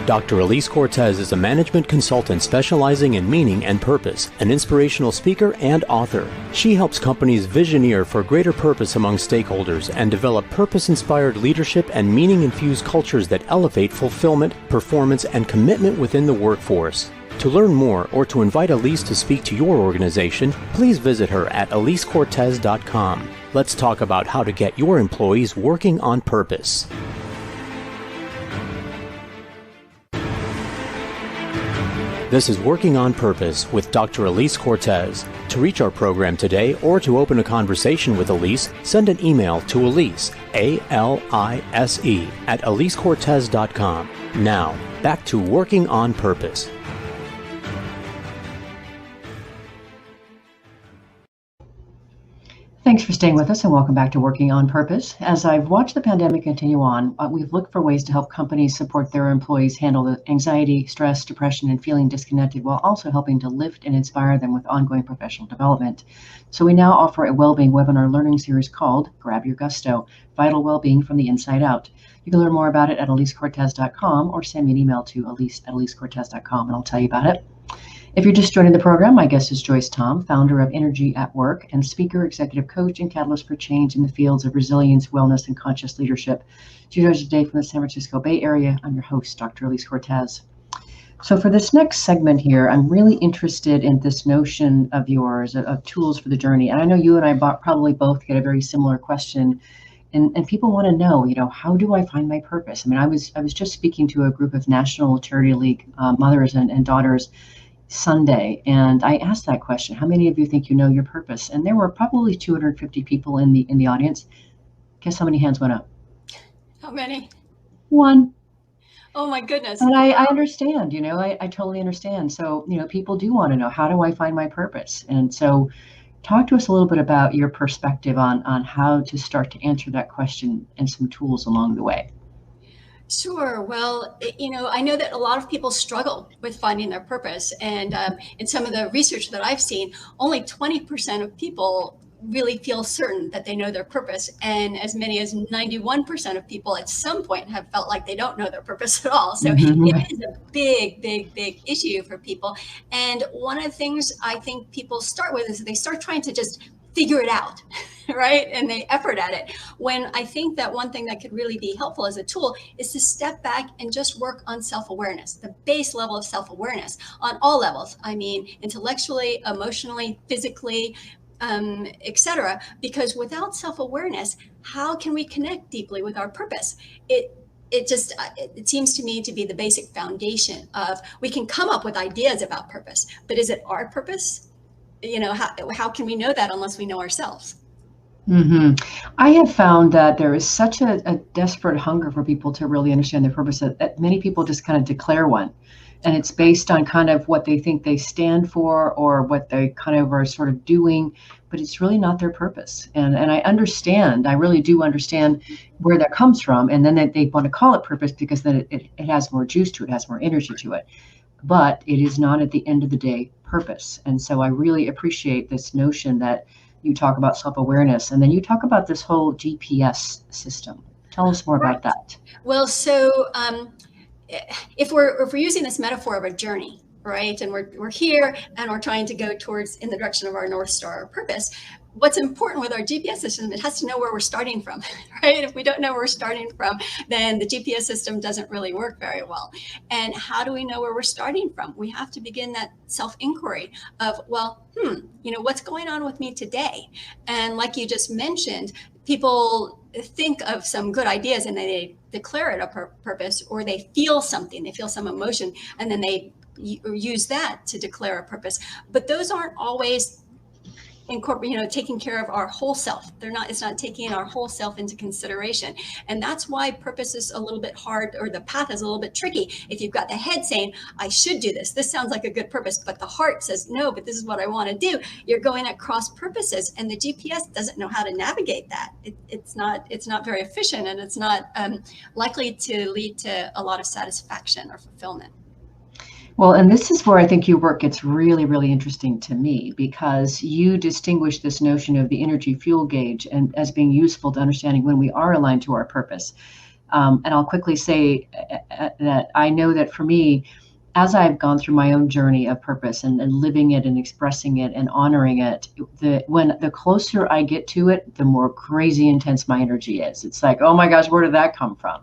Dr. Elise Cortez is a management consultant specializing in meaning and purpose, an inspirational speaker and author. She helps companies visioneer for greater purpose among stakeholders and develop purpose-inspired leadership and meaning-infused cultures that elevate fulfillment, performance, and commitment within the workforce. To learn more or to invite Elise to speak to your organization, please visit her at elisecortez.com. Let's talk about how to get your employees working on purpose. This is Working on Purpose with Dr. Elise Cortez. To reach our program today or to open a conversation with Elise, send an email to Elise, A-L-I-S-E, at elisecortez.com. Now, back to Working on Purpose. Thanks for staying with us and welcome back to Working on Purpose. As I've watched the pandemic continue on, we've looked for ways to help companies support their employees handle the anxiety, stress, depression, and feeling disconnected while also helping to lift and inspire them with ongoing professional development. So we now offer a well-being webinar learning series called Grab Your Gusto, Vital Wellbeing from the Inside Out. You can learn more about it at elisecortez.com or send me an email to elise@elisecortez.com and I'll tell you about it. If you're just joining the program, my guest is Joyce Tom, founder of Energy at Work and speaker, executive coach, and catalyst for change in the fields of resilience, wellness, and conscious leadership. She joins us today from the San Francisco Bay Area. I'm your host, Dr. Elise Cortez. So for this next segment here, I'm really interested in this notion of yours, of tools for the journey. And I know you and I probably both get a very similar question. And people want to know, how do I find my purpose? I mean, I was just speaking to a group of National Charity League mothers and daughters Sunday, and I asked that question: how many of you think you know your purpose? And there were probably 250 people in the audience. Guess how many hands went up? How many? One. Oh my goodness. And I understand, I totally understand. So, people do want to know, how do I find my purpose? And so talk to us a little bit about your perspective on how to start to answer that question and some tools along the way. Sure. Well, I know that a lot of people struggle with finding their purpose. And in some of the research that I've seen, only 20% of people really feel certain that they know their purpose. And as many as 91% of people at some point have felt like they don't know their purpose at all. So it is a big, big, big issue for people. And one of the things I think people start with is they start trying to just figure it out, right? And they effort at it. When I think that one thing that could really be helpful as a tool is to step back and just work on self-awareness, the base level of self-awareness on all levels. I mean, intellectually, emotionally, physically, etc. Because without self-awareness, how can we connect deeply with our purpose? It seems to me to be the basic foundation of, we can come up with ideas about purpose, but is it our purpose? How can we know that unless we know ourselves? Mm-hmm. I have found that there is such a desperate hunger for people to really understand their purpose that many people just kind of declare one. And it's based on kind of what they think they stand for or what they kind of are sort of doing, but it's really not their purpose. And I really do understand where that comes from. And then they want to call it purpose because then it has more juice to it, has more energy to it. But it is not at the end of the day purpose. And so I really appreciate this notion that you talk about self-awareness, and then you talk about this whole GPS system. Tell us more about that. Well, so if we're using this metaphor of a journey, right, and we're here and we're trying to go in the direction of our North Star purpose, what's important with our GPS system, it has to know where we're starting from, right? If we don't know where we're starting from, then the GPS system doesn't really work very well. And how do we know where we're starting from? We have to begin that self-inquiry of, what's going on with me today? And like you just mentioned, people think of some good ideas and they declare it a purpose, or they feel something, they feel some emotion, and then they use that to declare a purpose. But those aren't always taking care of our whole self. It's not taking our whole self into consideration. And that's why purpose is a little bit hard, or the path is a little bit tricky. If you've got the head saying, I should do this, this sounds like a good purpose, but the heart says, no, but this is what I want to do. You're going at cross purposes, and the GPS doesn't know how to navigate that. It's not very efficient, and it's not likely to lead to a lot of satisfaction or fulfillment. Well, and this is where I think your work gets really, really interesting to me, because you distinguish this notion of the energy fuel gauge and as being useful to understanding when we are aligned to our purpose. And I'll quickly say that I know that for me, as I've gone through my own journey of purpose and living it and expressing it and honoring it, when the closer I get to it, the more crazy intense my energy is. It's like, oh my gosh, where did that come from?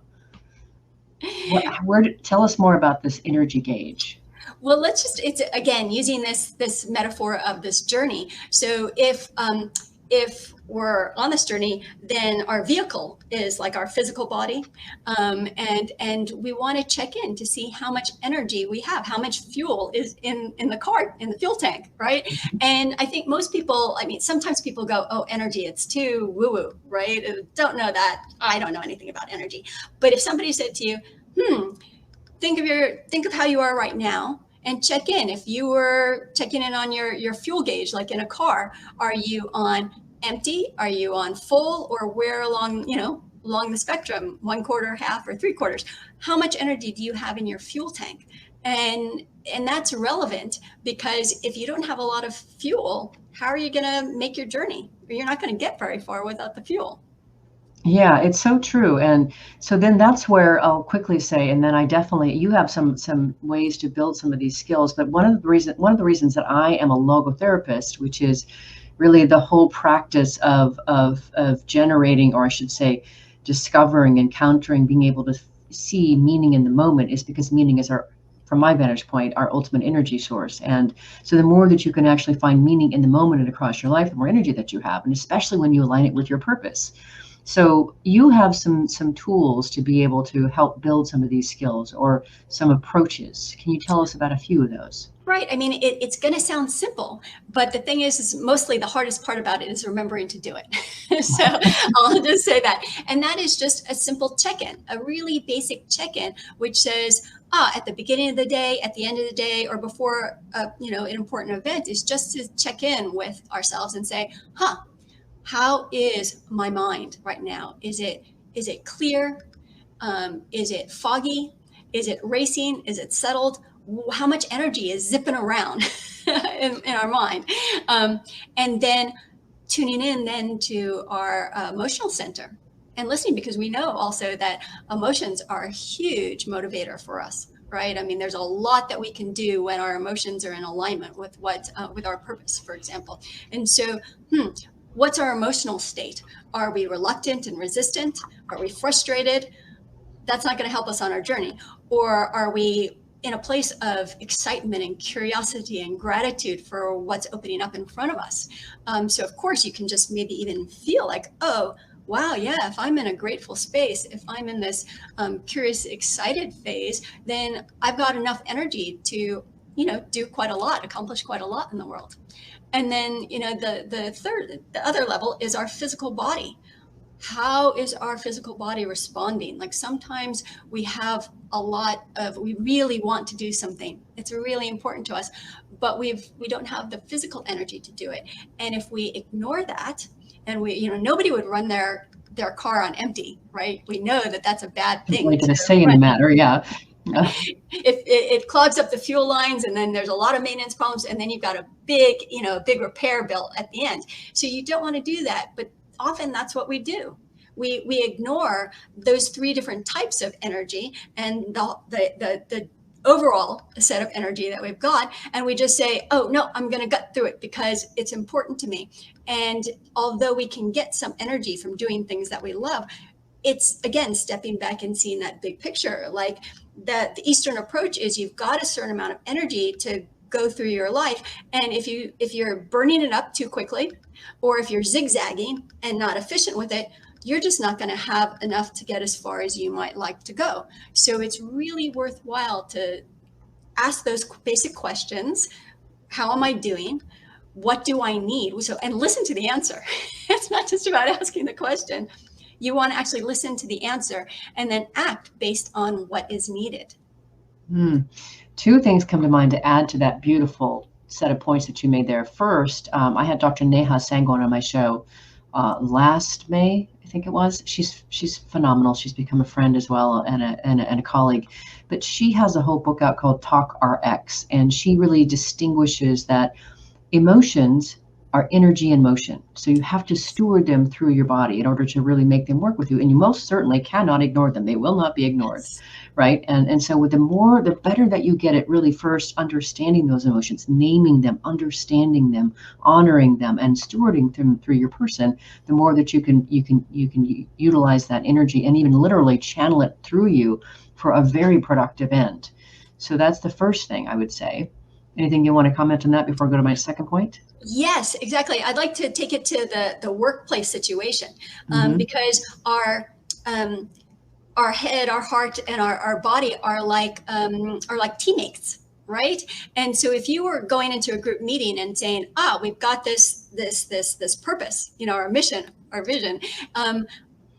Tell us more about this energy gauge. Well, it's again, using this metaphor of this journey. So if we're on this journey, then our vehicle is like our physical body. And we want to check in to see how much energy we have, how much fuel is in the car, in the fuel tank, right? And I think most people, I mean, sometimes people go, oh, energy, it's too woo-woo, right? Don't know that. I don't know anything about energy. But if somebody said to you, think of how you are right now and check in. If you were checking in on your fuel gauge, like in a car, are you on empty? Are you on full, or where along the spectrum, 1/4, half, or 3/4? How much energy do you have in your fuel tank? And that's relevant, because if you don't have a lot of fuel, how are you going to make your journey? You're not going to get very far without the fuel. Yeah, it's so true. And so then that's where I'll quickly say, and then you have some ways to build some of these skills. But one of the reasons that I am a logotherapist, which is really the whole practice of generating, or I should say, discovering, encountering, being able to see meaning in the moment, is because meaning is from my vantage point, our ultimate energy source. And so the more that you can actually find meaning in the moment and across your life, the more energy that you have, and especially when you align it with your purpose. So you have some tools to be able to help build some of these skills, or some approaches. Can you tell us about a few of those? Right. I mean, it's going to sound simple, but the thing is mostly the hardest part about it is remembering to do it. So I'll just say that. And that is just a simple check-in, a really basic check-in, which says, at the beginning of the day, at the end of the day, or before, an important event, is just to check in with ourselves and say, how is my mind right now? Is it clear? Is it foggy? Is it racing? Is it settled? How much energy is zipping around in our mind? And then tuning in then to our emotional center and listening, because we know also that emotions are a huge motivator for us. Right. I mean, there's a lot that we can do when our emotions are in alignment with with our purpose, for example. And so, what's our emotional state? Are we reluctant and resistant? Are we frustrated? That's not going to help us on our journey. Or are we in a place of excitement and curiosity and gratitude for what's opening up in front of us? So of course you can just maybe even feel like, oh, wow, yeah, if I'm in a grateful space, if I'm in this curious, excited phase, then I've got enough energy to, do quite a lot, accomplish quite a lot in the world. And then, the other level is our physical body. How is our physical body responding? Like sometimes we have we really want to do something. It's really important to us, but we don't have the physical energy to do it. And if we ignore that, and nobody would run their car on empty, right? We know that that's a bad thing. Like to say in the matter, yeah. If it clogs up the fuel lines, and then there's a lot of maintenance problems, and then you've got a big repair bill at the end. So you don't want to do that, but often that's what we do. We ignore those 3 different types of energy and the overall set of energy that we've got, and we just say, oh no, I'm going to gut through it because it's important to me. And although we can get some energy from doing things that we love, it's again stepping back and seeing that big picture. Like the Eastern approach is, you've got a certain amount of energy to go through your life, and if you're burning it up too quickly, or if you're zigzagging and not efficient with it, you're just not going to have enough to get as far as you might like to go. So it's really worthwhile to ask those basic questions. How am I doing? What do I need? And listen to the answer. It's not just about asking the question. You want to actually listen to the answer and then act based on what is needed. 2 things come to mind to add to that beautiful set of points that you made there. First, I had Dr. Neha Sangwan on my show last May, I think it was. She's phenomenal. She's become a friend as well, and a colleague. But she has a whole book out called Talk RX, and she really distinguishes that emotions are energy in motion. So you have to steward them through your body in order to really make them work with you. And you most certainly cannot ignore them. They will not be ignored, Yes. right? And so with the better that you get at really first understanding those emotions, naming them, understanding them, honoring them, and stewarding them through your person, the more that you can utilize that energy and even literally channel it through you for a very productive end. So that's the first thing I would say. Anything you want to comment on that before I go to my second point? Yes, exactly. I'd like to take it to the workplace situation, Mm-hmm. because um, our head, our heart, and our body are like teammates, right? And so if you were going into a group meeting and saying, we've got this purpose, our mission, our vision.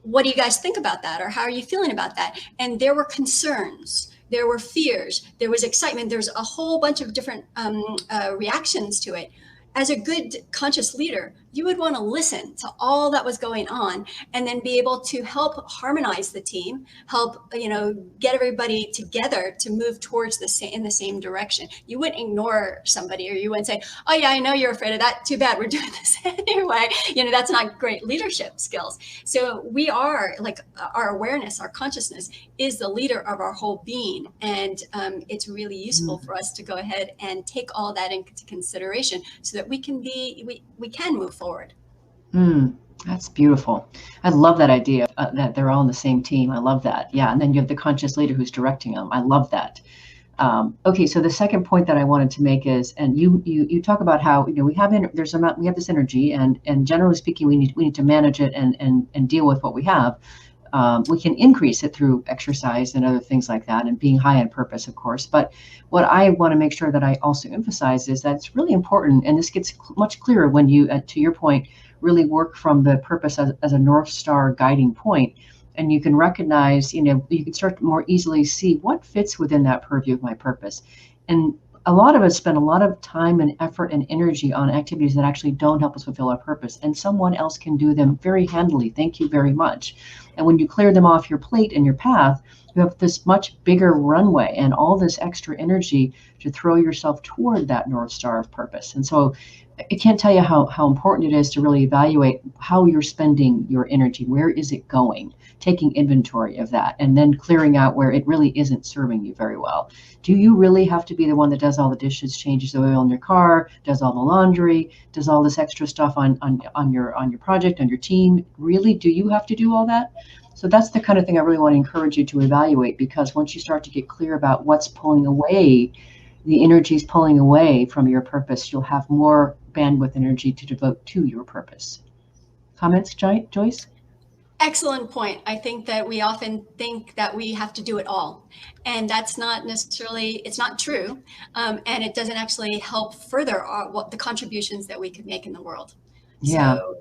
What do you guys think about that? Or how are you feeling about that? And there were concerns, there were fears, there was excitement, there's a whole bunch of different reactions to it. As a good conscious leader, you would want to listen to all that was going on and then be able to help harmonize the team, help get everybody together to move towards in the same direction. You wouldn't ignore somebody, or you wouldn't say, oh yeah, I know you're afraid of that, too bad, we're doing this anyway. That's not great leadership skills. So we are like, our awareness, our consciousness is the leader of our whole being, and it's really useful for us to go ahead and take all that into consideration so that we can move forward. That's beautiful. I love that idea that they're all on the same team. I love that. Yeah, and then you have the conscious leader who's directing them. I love that. Okay, so the second point that I wanted to make is, and you talk about how we have we have this energy, and generally speaking, we need to manage it and deal with what we have. We can increase it through exercise and other things like that, and being high on purpose, of course. But what I want to make sure that I also emphasize is that it's really important, and this gets much clearer when you, to your point, really work from the purpose as a North Star guiding point. And you can recognize, you can start to more easily see what fits within that purview of my purpose. And a lot of us spend a lot of time and effort and energy on activities that actually don't help us fulfill our purpose, and someone else can do them very handily. Thank you very much. And when you clear them off your plate and your path, you have this much bigger runway and all this extra energy to throw yourself toward that North Star of purpose. And so I can't tell you how important it is to really evaluate how you're spending your energy. Where is it going? Taking inventory of that, and then clearing out where it really isn't serving you very well. Do you really have to be the one that does all the dishes, changes the oil in your car, does all the laundry, does all this extra stuff on your project, on your team? Really, do you have to do all that? So that's the kind of thing I really want to encourage you to evaluate, because once you start to get clear about what's pulling away, the energy is pulling away from your purpose, you'll have more bandwidth energy to devote to your purpose. Comments, Joyce? Excellent point. I think that we often think that we have to do it all, and that's not necessarily, it's not true. And it doesn't actually help further the contributions that we could make in the world. Yeah. So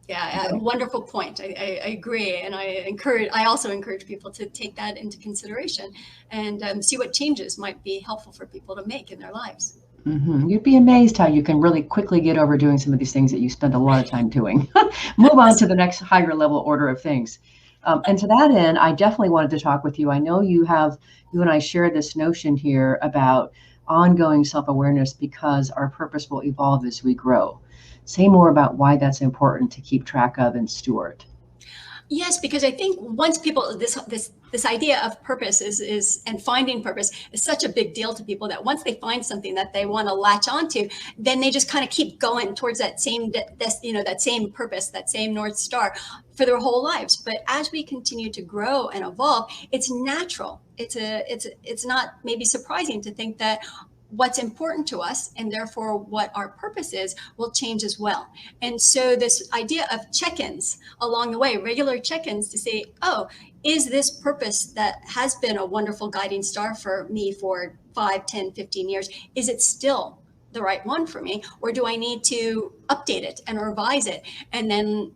yeah, wonderful point. I agree. And I also encourage people to take that into consideration and see what changes might be helpful for people to make in their lives. Mm-hmm. You'd be amazed how you can really quickly get over doing some of these things that you spend a lot of time doing. Move on to the next higher level order of things. And to that end, I definitely wanted to talk with you. I know you and I share this notion here about ongoing self-awareness because our purpose will evolve as we grow. Say more about why that's important to keep track of and steward. Yes, because I think once people, this idea of purpose is and finding purpose is such a big deal to people, that once they find something that they want to latch onto, then they just kind of keep going towards that same that same purpose, that same North Star for their whole lives. But as we continue to grow and evolve, it's natural. It's not maybe surprising to think that what's important to us, and therefore what our purpose is, will change as well. And so this idea of check-ins along the way, regular check-ins to say, oh, is this purpose that has been a wonderful guiding star for me for 5, 10, 15 years, is it still the right one for me? Or do I need to update it and revise it and then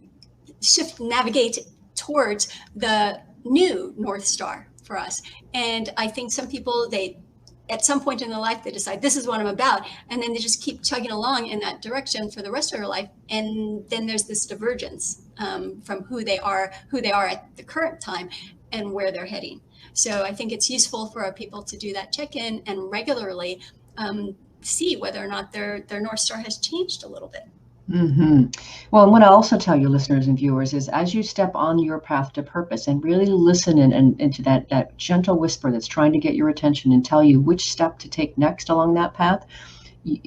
navigate towards the new North Star for us? And I think some people, at some point in their life, they decide this is what I'm about, and then they just keep chugging along in that direction for the rest of their life. And then there's this divergence from who they are at the current time and where they're heading. So I think it's useful for our people to do that check-in and regularly see whether or not their North Star has changed a little bit. Well, and what I also tell you, listeners and viewers, is as you step on your path to purpose and really listen and to that gentle whisper that's trying to get your attention and tell you which step to take next along that path,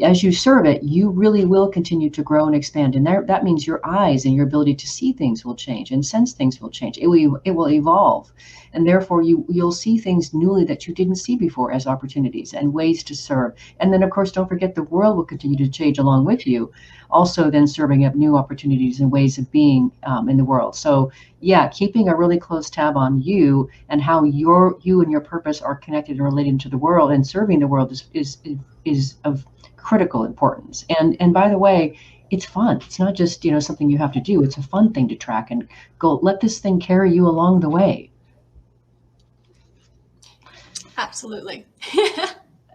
as you serve it, you really will continue to grow and expand. And that means your eyes and your ability to see things will change and sense things will change. It will evolve. And therefore you'll see things newly that you didn't see before as opportunities and ways to serve. And then of course, don't forget the world will continue to change along with you. Also then serving up new opportunities and ways of being in the world. So yeah, keeping a really close tab on you and how you and your purpose are connected and related to the world and serving the world is of critical importance. And by the way, it's fun. It's not just, something you have to do. It's a fun thing to track and go, let this thing carry you along the way. Absolutely.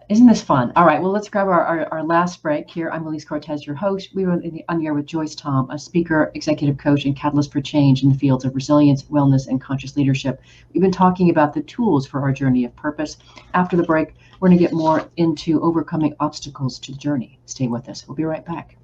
Isn't this fun? All right, well, let's grab our last break here. I'm Elise Cortez, your host. We were on the air with Joyce Tom, a speaker, executive coach, and catalyst for change in the fields of resilience, wellness, and conscious leadership. We've been talking about the tools for our journey of purpose. After the break, we're going to get more into overcoming obstacles to the journey. Stay with us. We'll be right back.